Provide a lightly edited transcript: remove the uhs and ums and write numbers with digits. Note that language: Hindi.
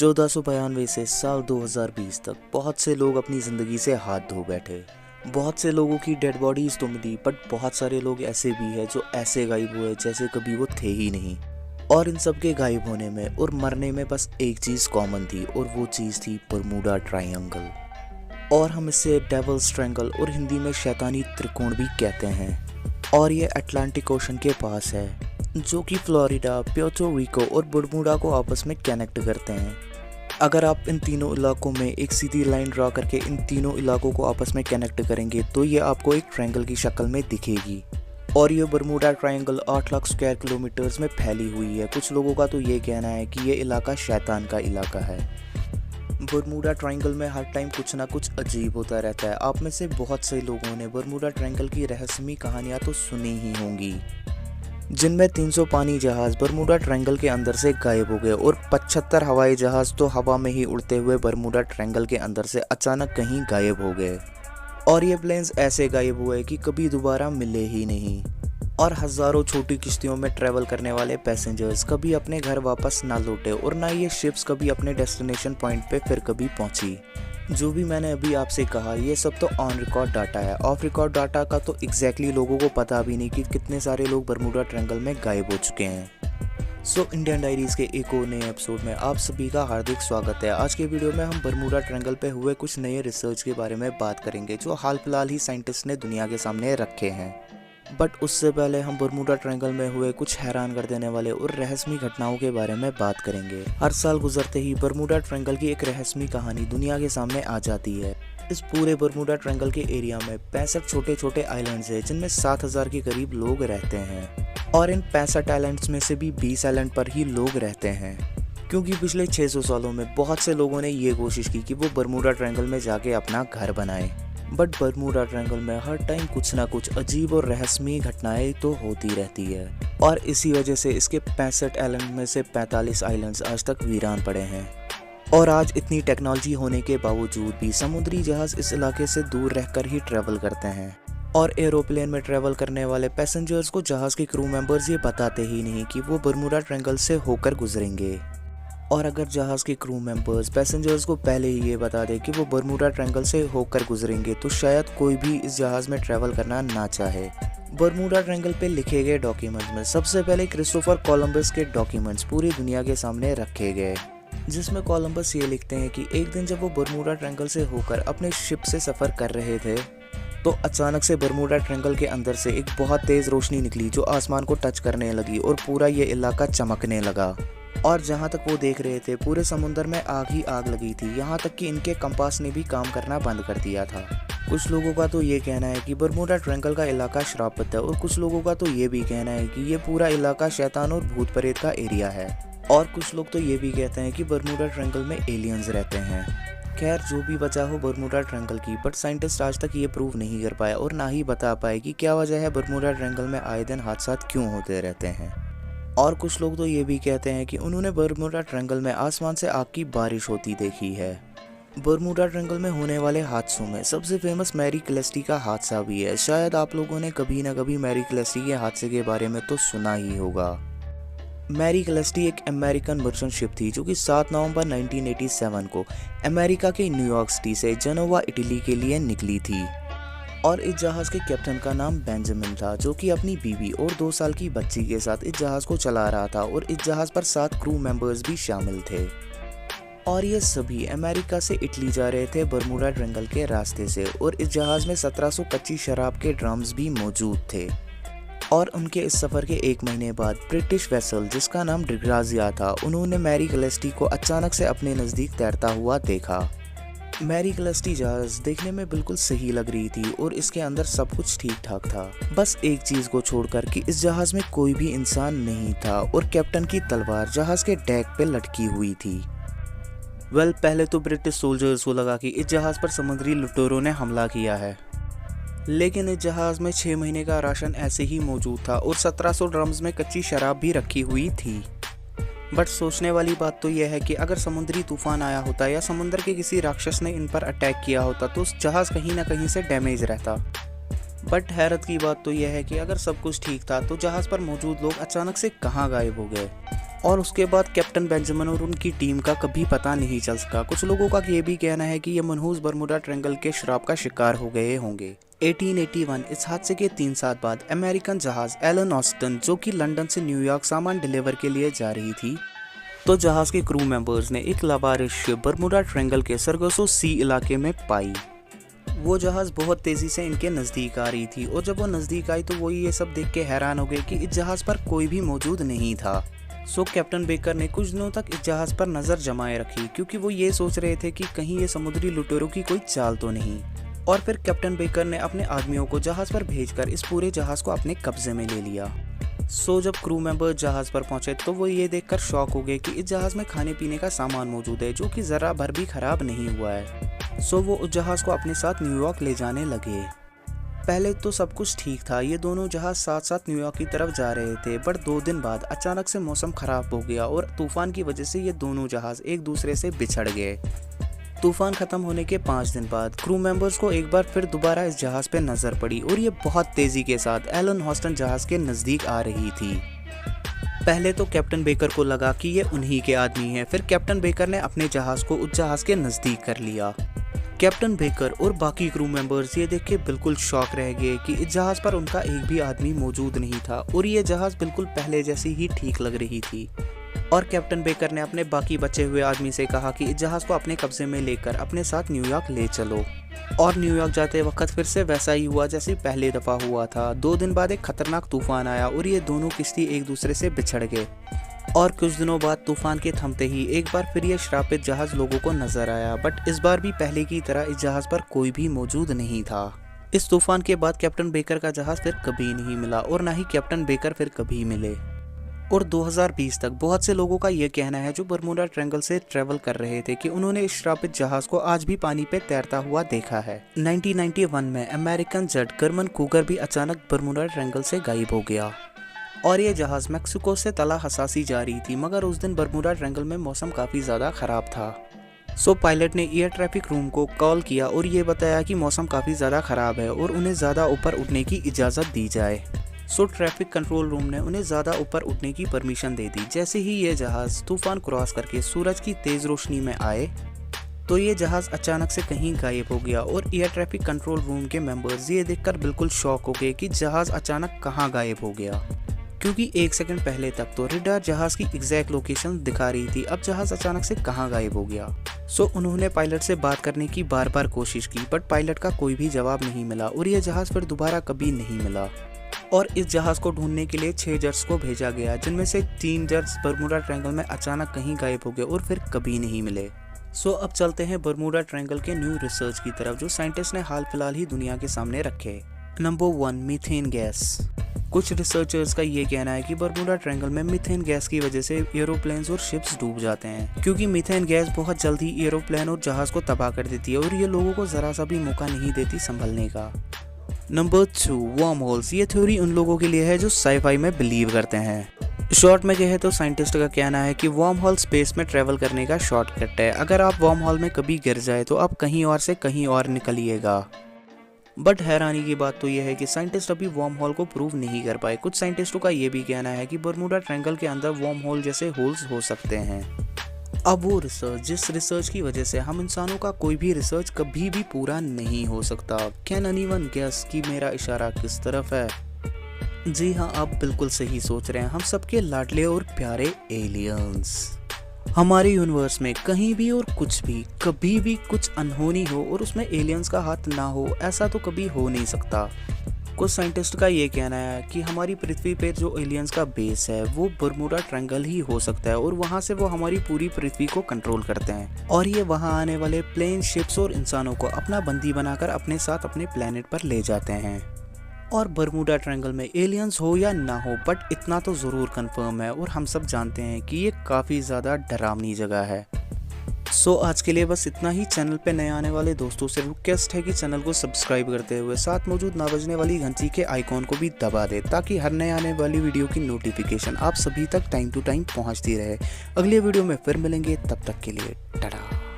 1492 से साल 2020 तक बहुत से लोग अपनी ज़िंदगी से हाथ धो बैठे। बहुत से लोगों की डेड बॉडीज तो मिली, बट बहुत सारे लोग ऐसे भी हैं जो ऐसे गायब हुए जैसे कभी वो थे ही नहीं। और इन सब के गायब होने में और मरने में बस एक चीज़ कॉमन थी, और वो चीज़ थी बरमूडा ट्रायंगल। और हम इसे डेविल्स ट्रायंगल और हिंदी में शैतानी त्रिकोण भी कहते हैं। और ये अटलांटिक ओशन के पास है, जो कि फ्लोरिडा, प्यूर्टो रिको और बरमूडा को आपस में कनेक्ट करते हैं। अगर आप इन तीनों इलाकों में एक सीधी लाइन ड्रा करके इन तीनों इलाकों को आपस में कनेक्ट करेंगे तो ये आपको एक ट्रायंगल की शक्ल में दिखेगी। और ये Bermuda triangle 8 lakh square kilometres में फैली हुई है। कुछ लोगों का तो ये कहना है कि ये इलाका शैतान का इलाका है। बरमूडा ट्रायंगल में हर टाइम कुछ ना कुछ अजीब होता रहता है। आप में से बहुत से लोगों ने बरमूडा ट्रायंगल की रहस्यमयी कहानियाँ तो सुनी ही होंगी, जिनमें 300 पानी जहाज बरमूडा ट्रायंगल के अंदर से गायब हो गए और 75 हवाई जहाज तो हवा में ही उड़ते हुए बरमूडा ट्रायंगल के अंदर से अचानक कहीं गायब हो गए। और ये प्लेन्स ऐसे गायब हुए कि कभी दोबारा मिले ही नहीं। और हज़ारों छोटी किश्तियों में ट्रैवल करने वाले पैसेंजर्स कभी अपने घर वापस ना लौटे, और ना ये शिप्स कभी अपने डेस्टिनेशन पॉइंट पे फिर कभी पहुंची। जो भी मैंने अभी आपसे कहा, ये सब तो ऑन रिकॉर्ड डाटा है। ऑफ रिकॉर्ड डाटा का तो एग्जैक्टली लोगों को पता भी नहीं कि कितने सारे लोग बरमूडा ट्रायंगल में गायब हो चुके हैं। सो इंडियन डायरीज के एक और नए एपिसोड में आप सभी का हार्दिक स्वागत है। आज के वीडियो में हम बरमूडा ट्रायंगल पे हुए कुछ नए रिसर्च के बारे में बात करेंगे, जो हाल फिलहाल ही साइंटिस्ट ने दुनिया के सामने रखे हैं। बट उससे पहले हम बरमूडा ट्रायंगल में हुए कुछ हैरान कर देने वाले और रहस्यमयी घटनाओं के बारे में बात करेंगे। हर साल गुजरते ही बरमूडा ट्रायंगल की एक रहस्यमयी कहानी दुनिया के सामने आ जाती है। इस पूरे बरमूडा ट्रायंगल के एरिया में 65 छोटे छोटे आइलैंड्स हैं, जिनमें 7000 के करीब लोग रहते हैं। और इन 65 आइलैंड्स में से भी 20 आइलैंड पर ही लोग रहते हैं, क्योंकि पिछले 600 सालों में बहुत से लोगों ने ये कोशिश की कि वो बरमूडा ट्रायंगल में जाके अपना घर बनाए। बट बरमूडा ट्रायंगल में हर टाइम कुछ ना कुछ अजीब और रहस्यमयी घटनाएं तो होती रहती है। और इसी वजह से इसके 65 आइलैंड में से 45 आइलैंड्स आज तक वीरान पड़े हैं। और आज इतनी टेक्नोलॉजी होने के बावजूद भी समुद्री जहाज इस इलाके से दूर रहकर ही ट्रैवल करते हैं। और एरोप्लेन में ट्रैवल करने वाले पैसेंजर्स को जहाज के क्रू मेंबर्स ये बताते ही नहीं कि वो बरमूडा ट्रायंगल से होकर गुजरेंगे। और अगर जहाज के क्रू मेंबर्स पैसेंजर्स को पहले ही ये बता दे कि वो बरमूडा ट्रायंगल से होकर गुजरेंगे तो शायद कोई भी इस जहाज में ट्रैवल करना ना चाहे। बरमूडा ट्रायंगल पे लिखे गए डॉक्यूमेंट्स में सबसे पहले क्रिस्टोफर कोलंबस के डॉक्यूमेंट्स पूरी दुनिया के सामने रखे गए, जिसमें कोलंबस ये लिखते हैं कि एक दिन जब वो बरमूडा ट्रायंगल से होकर अपने शिप से सफ़र कर रहे थे तो अचानक से बरमूडा ट्रायंगल के अंदर से एक बहुत तेज़ रोशनी निकली जो आसमान को टच करने लगी और पूरा ये इलाका चमकने लगा। और जहाँ तक वो देख रहे थे पूरे समुद्र में आग ही आग लगी थी, यहाँ तक कि इनके कंपास ने भी काम करना बंद कर दिया था। कुछ लोगों का तो ये कहना है कि बरमूडा ट्रायंगल का इलाका श्रापित है, और कुछ लोगों का तो ये भी कहना है कि ये पूरा इलाका शैतान और भूत प्रेत का एरिया है। और कुछ लोग तो ये भी कहते हैं कि बरमूडा ट्रायंगल में एलियंस रहते हैं। खैर, जो भी वजह हो बरमूडा ट्रायंगल की, बट साइंटिस्ट आज तक ये प्रूव नहीं कर पाए और ना ही बता पाए कि क्या वजह है बरमूडा ट्रायंगल में आए दिन हादसा क्यों होते रहते हैं। और कुछ लोग तो ये भी कहते हैं कि उन्होंने बरमूडा ट्रायंगल में आसमान से आग की बारिश होती देखी है। बरमूडा ट्रायंगल में होने वाले हादसों में सबसे फेमस मैरी क्लेस्टी का हादसा भी है। शायद आप लोगों ने कभी ना कभी मैरी क्लेस्टी के हादसे के बारे में तो सुना ही होगा। मैरी क्लेस्टी एक अमेरिकन मर्चेंट शिप थी जो कि 7 नवंबर 1987 को अमेरिका के न्यूयॉर्क सिटी से जेनोवा, इटली के लिए निकली थी। और इस जहाज़ के कैप्टन का नाम बेंजामिन था, जो कि अपनी बीवी और 2 साल की बच्ची के साथ इस जहाज़ को चला रहा था। और इस जहाज़ पर 7 क्रू मेंबर्स भी शामिल थे। और ये सभी अमेरिका से इटली जा रहे थे बरमूडा ट्रायंगल के रास्ते से। और इस जहाज़ में 1700 कच्ची शराब के ड्रम्स भी मौजूद थे। और उनके इस सफ़र के 1 महीने बाद ब्रिटिश वेसल जिसका नाम डिग्राजिया था, उन्होंने मैरी क्लेस्टी को अचानक से अपने नज़दीक तैरता हुआ देखा। मैरी क्लेस्टी जहाज देखने में बिल्कुल सही लग रही थी और इसके अंदर सब कुछ ठीक ठाक था, बस एक चीज़ को छोड़कर कि इस जहाज़ में कोई भी इंसान नहीं था और कैप्टन की तलवार जहाज़ के डेक पे लटकी हुई थी। पहले तो ब्रिटिश सोल्जर्स को लगा कि इस जहाज़ पर समुद्री लुटेरों ने हमला किया है, लेकिन इस जहाज़ में 6 महीने का राशन ऐसे ही मौजूद था और 1700 ड्रम्स में कच्ची शराब भी रखी हुई थी। बट सोचने वाली बात तो यह है कि अगर समुद्री तूफान आया होता या समुद्र के किसी राक्षस ने इन पर अटैक किया होता तो उस जहाज़ कहीं ना कहीं से डैमेज रहता। बट हैरत की बात तो यह है कि अगर सब कुछ ठीक था तो जहाज़ पर मौजूद लोग अचानक से कहाँ गायब हो गए। और उसके बाद कैप्टन बेंजामिन और उनकी टीम का कभी पता नहीं चल सका। कुछ लोगों का ये भी कहना है कि ये मनहूस बरमुडा ट्रायंगल के श्राप का शिकार हो गए होंगे। 1881 इस हादसे के 3 साल बाद अमेरिकन जहाज एलन ऑस्टन जो कि लंदन से न्यूयॉर्क सामान डिलीवर के लिए जा रही थी, तो जहाज के क्रू मेंबर्स ने एक लावारिस शिप बरमुडा ट्रायंगल के सरगोसो सी इलाके में पाई। वो जहाज बहुत तेजी से इनके नज़दीक आ रही थी और जब वो नज़दीक आई तो वो ये सब देख के हैरान हो गए कि इस जहाज पर कोई भी मौजूद नहीं था। सो कैप्टन बेकर ने कुछ दिनों तक इस जहाज पर नज़र जमाए रखी क्योंकि वो ये सोच रहे थे कि कहीं ये समुद्री लुटेरों की कोई चाल तो नहीं। और फिर कैप्टन बेकर ने अपने आदमियों को जहाज पर भेजकर इस पूरे जहाज को अपने कब्जे में ले लिया। सो जब क्रू मेंबर जहाज पर पहुंचे तो वो ये देखकर शॉक हो गए कि इस जहाज में खाने पीने का सामान मौजूद है जो कि जरा भर भी खराब नहीं हुआ है। सो वो उस जहाज को अपने साथ न्यूयॉर्क ले जाने लगे। पहले तो सब कुछ ठीक था, ये दोनों जहाज साथ साथ न्यूयॉर्क की तरफ जा रहे थे, बट 2 दिन बाद अचानक से मौसम खराब हो गया और तूफान की वजह से ये दोनों जहाज एक दूसरे से बिछड़ गए। तूफान खत्म होने के 5 दिन बाद क्रू मेंबर्स को एक बार फिर दोबारा इस जहाज पे नजर पड़ी और ये बहुत तेजी के साथ एलन ऑस्टन जहाज के नजदीक आ रही थी। पहले तो कैप्टन बेकर को लगा कि ये उन्हीं के आदमी हैं, फिर कैप्टन बेकर ने अपने जहाज को उस जहाज के नजदीक कर लिया। कैप्टन बेकर और बाकी क्रू मेंबर्स ये देख के बिल्कुल शॉक रह गए कि इस जहाज पर उनका एक भी आदमी मौजूद नहीं था और ये जहाज बिल्कुल पहले जैसी ही ठीक लग रही थी। और कैप्टन बेकर ने अपने बाकी बचे हुए आदमी से कहा कि इस जहाज को अपने कब्जे में लेकर अपने साथ न्यूयॉर्क ले चलो। और न्यूयॉर्क जाते वक्त फिर से वैसा ही हुआ जैसे पहले दफा हुआ था। 2 दिन बाद एक खतरनाक तूफान आया और ये दोनों किश्ती एक दूसरे से बिछड़ गए। और कुछ दिनों बाद तूफान के थमते ही एक बार फिर ये श्रापित जहाज लोगों को नजर आया, बट इस बार भी पहले की तरह इस जहाज पर कोई भी मौजूद नहीं था। इस तूफान के बाद कैप्टन बेकर का जहाज फिर कभी नहीं मिला और ना ही कैप्टन बेकर फिर कभी मिले। और 2020 तक बहुत से लोगों का ये कहना है जो बरमुडा ट्रायंगल से ट्रेवल कर रहे थे कि उन्होंने इस श्रापित जहाज को आज भी पानी पे तैरता हुआ देखा है। 1991 में अमेरिकन जेट गर्मन कूगर भी अचानक बरमुडा ट्रायंगल से गायब हो गया और ये जहाज मैक्सिको से तला हसासी जा रही थी, मगर उस दिन बरमुडा ट्रायंगल में मौसम काफ़ी ज़्यादा ख़राब था। सो पायलट ने एयर ट्रैफिक रूम को कॉल किया और ये बताया कि मौसम काफ़ी ज़्यादा ख़राब है और उन्हें ज़्यादा ऊपर उठने की इजाज़त दी जाए। सो ट्रैफिक कंट्रोल रूम ने उन्हें ज़्यादा ऊपर उठने की परमिशन दे दी। जैसे ही ये जहाज़ तूफान क्रॉस करके सूरज की तेज़ रोशनी में आए तो ये जहाज़ अचानक से कहीं गायब हो गया और एयर ट्रैफिक कंट्रोल रूम के मेंबर्स ये देखकर बिल्कुल शॉक हो गए कि जहाज़ अचानक कहाँ गायब हो गया, क्योंकि 1 सेकंड पहले तक तो रडार जहाज की एग्जैक्ट लोकेशन दिखा रही थी, अब जहाज अचानक से कहां गायब हो गया। सो उन्होंने पायलट से बात करने की बार बार कोशिश की, बट पायलट का कोई भी जवाब नहीं मिला और यह जहाज फिर दोबारा कभी नहीं मिला। और इस जहाज को ढूंढने के लिए 6 जट्स को भेजा गया, जिनमें से 3 जट्स बरमुडा ट्रायंगल में अचानक कहीं गायब हो गए और फिर कभी नहीं मिले। सो अब चलते हैं बरमुडा ट्रायंगल के न्यू रिसर्च की तरफ जो साइंटिस्ट ने हाल फिलहाल ही दुनिया के सामने रखे। Number 1, methane gas. कुछ रिसर्चर्स का ये कहना है कि बरमुडा ट्रायंगल में मीथेन गैस की वजह से एरोप्लेन्स और शिप्स डूब जाते हैं, क्योंकि मीथेन गैस बहुत जल्द ही एरोप्लेन और जहाज को तबाह कर देती है और ये लोगों को जरा सा भी मौका नहीं देती संभलने का। Number 2, worm holes. ये थ्योरी उन लोगों के लिए है जो साईफाई में बिलीव करते हैं। शॉर्ट में कहे तो साइंटिस्ट का कहना है कि वर्म होल स्पेस में ट्रेवल करने का शॉर्टकट है। अगर आप वर्म होल में कभी गिर जाए तो आप कहीं और से कहीं और निकलिएगा। बट हैरानी की बात तो यह है कि साइंटिस्ट अभी वर्म होल को प्रूव नहीं कर पाए। कुछ साइंटिस्टों का ये भी कहना है कि बरमुडा ट्रायंगल के अंदर वर्म होल जैसे होल्स हो सकते हैं। अब वो रिसर्च जिस रिसर्च की वजह से हम इंसानों का कोई भी रिसर्च कभी भी पूरा नहीं हो सकता। कैन एनीवन गेस कि मेरा इशारा किस तरफ है? जी हाँ, आप बिल्कुल सही सोच रहे हैं। हम सबके लाडले और प्यारे एलियंस। हमारे यूनिवर्स में कहीं भी और कुछ भी कभी भी कुछ अनहोनी हो और उसमें एलियंस का हाथ ना हो, ऐसा तो कभी हो नहीं सकता। कुछ साइंटिस्ट का ये कहना है कि हमारी पृथ्वी पे जो एलियंस का बेस है वो बरमुडा ट्रायंगल ही हो सकता है और वहाँ से वो हमारी पूरी पृथ्वी को कंट्रोल करते हैं और ये वहाँ आने वाले प्लेन, शिप्स और इंसानों को अपना बंदी बनाकर अपने साथ अपने प्लेनेट पर ले जाते हैं। और बरमुडा ट्रायंगल में एलियंस हो या ना हो, बट इतना तो ज़रूर कंफर्म है और हम सब जानते हैं कि ये काफ़ी ज़्यादा डरावनी जगह है। सो आज के लिए बस इतना ही। चैनल पे नए आने वाले दोस्तों से रिक्वेस्ट है कि चैनल को सब्सक्राइब करते हुए साथ मौजूद ना बजने वाली घंटी के आइकॉन को भी दबा दे, ताकि हर नए आने वाली वीडियो की नोटिफिकेशन आप सभी तक टाइम टू टाइम पहुंचती रहे। अगले वीडियो में फिर मिलेंगे, तब तक के लिए टाटा।